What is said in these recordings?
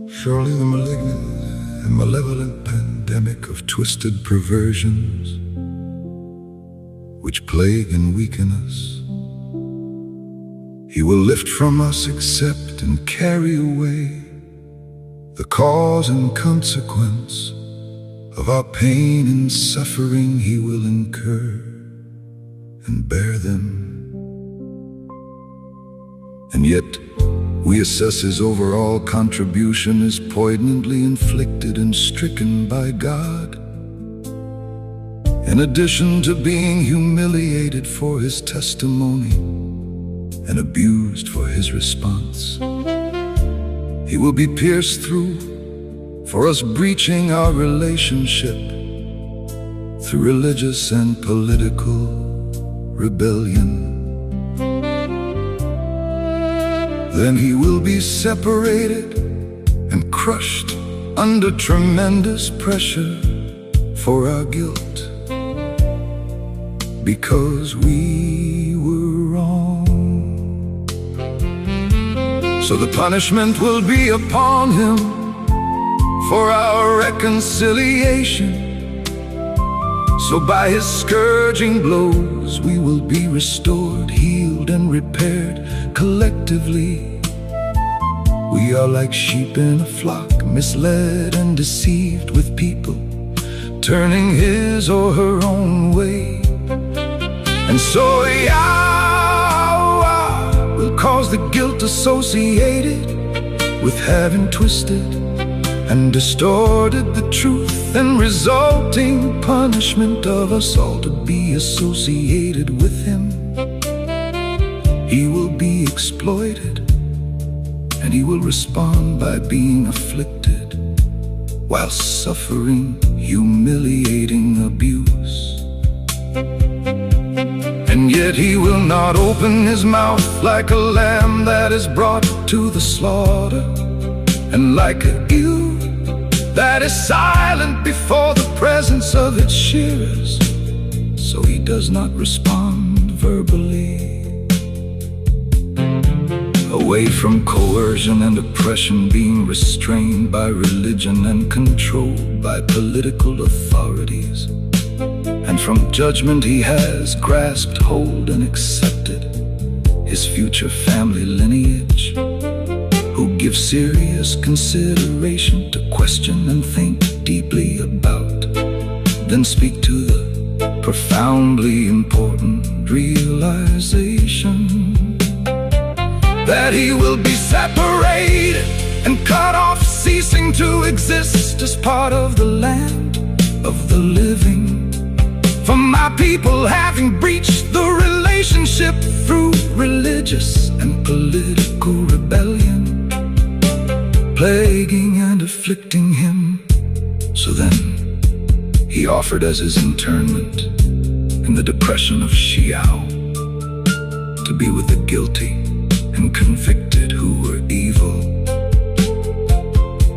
Surely the malignant and malevolent pandemic of twisted perversions which plague and weaken us, he will lift from us, accept and carry away the cause and consequence of our pain and suffering. He will incur and bear them. And yet we assess his overall contribution as poignantly inflicted and stricken by God. In addition to being humiliated for his testimony and abused for his response, he will be pierced through for us breaching our relationship through religious and political rebellion. Then he will be separated and crushed under tremendous pressure for our guilt, because we were wrong. So the punishment will be upon him for our reconciliation. So by his scourging blows we will be restored, healed and repaired collectively. We are like sheep in a flock, misled and deceived with people turning his or her own way. And so Yahowah will cause the guilt associated with having twisted and distorted the truth, and resulting punishment of us all to be associated with him. He will be exploited, and he will respond by being afflicted while suffering humiliating abuse. And yet he will not open his mouth like a lamb that is brought to the slaughter, and like a ewe that is silent before the presence of its shearers. So he does not respond verbally. Away from coercion and oppression, being restrained by religion and controlled by political authorities, and from judgment he has grasped hold and accepted his future family lineage, who give serious consideration to question and think deeply about, then speak to the profoundly important realization that he will be separated and cut off, ceasing to exist as part of the land of the living. For my people having breached the relationship through religious and political rebellion, plaguing and afflicting him. So then he offered as his interment in the depression of Yeshayahu to be with the guilty and convicted who were evil.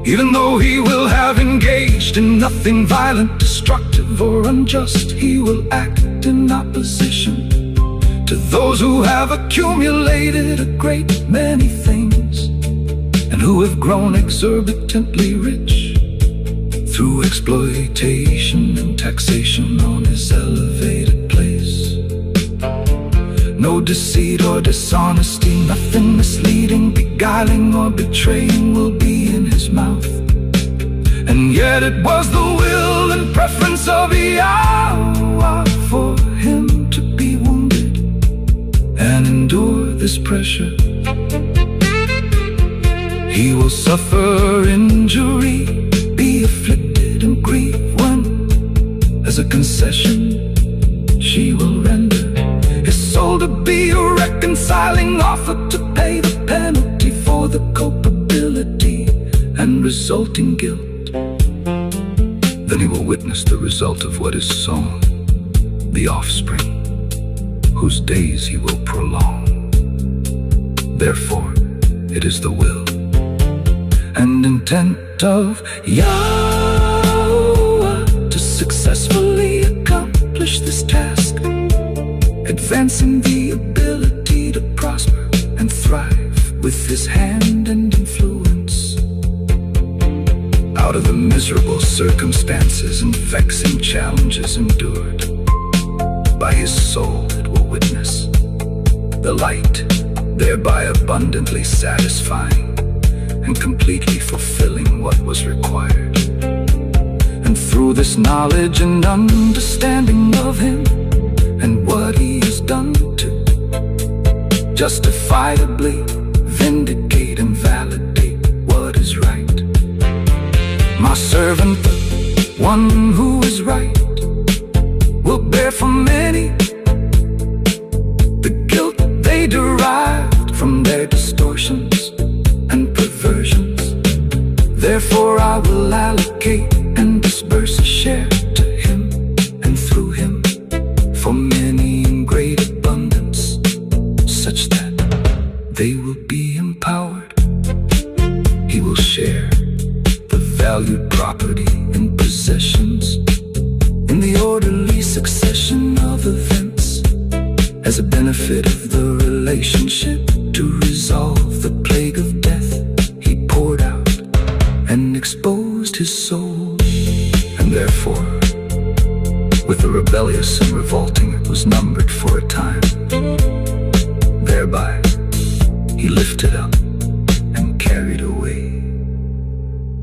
Even though he will have engaged in nothing violent, destructive or unjust, he will act in opposition to those who have accumulated a great many things and who have grown exorbitantly rich through exploitation and taxation on his elevated place. No deceit or dishonesty, nothing misleading, beguiling or betraying will be in his mouth. And yet it was the will and preference of Yahowah for him to be wounded and endure this pressure. He will suffer injury, be afflicted and grieve when, as a concession, she will render his soul to be a reconciling offer to pay the penalty for the culpability and resulting guilt. Then he will witness the result of what is sown, the offspring, whose days he will prolong. Therefore, it is the will and intent of Yahowah to successfully accomplish this task advancing the ability to prosper and thrive with his hand and influence. Out of the miserable circumstances and vexing challenges endured, by his soul it will witness the light, thereby abundantly satisfying and completely fulfilling what was required. And through this knowledge and understanding of him and what he has done to justifiably vindicate and validate what is right, my servant, the one who is right, will bear for many the guilt they derived from their distortions and perversions. Therefore I will allocate and disperse a share to him and through him for many in great abundance, such that they will be empowered. He will share the valued property and possessions in the orderly succession of events, as a benefit of the relationship to resolve the plague of death he poured out and exposed his soul. And therefore, with the rebellious and revolting, it was numbered for a time. Thereby he lifted up and carried away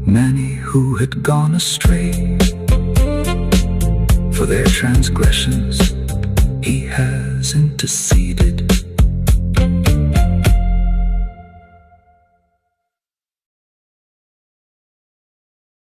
many who had gone astray. For their transgressions he has interceded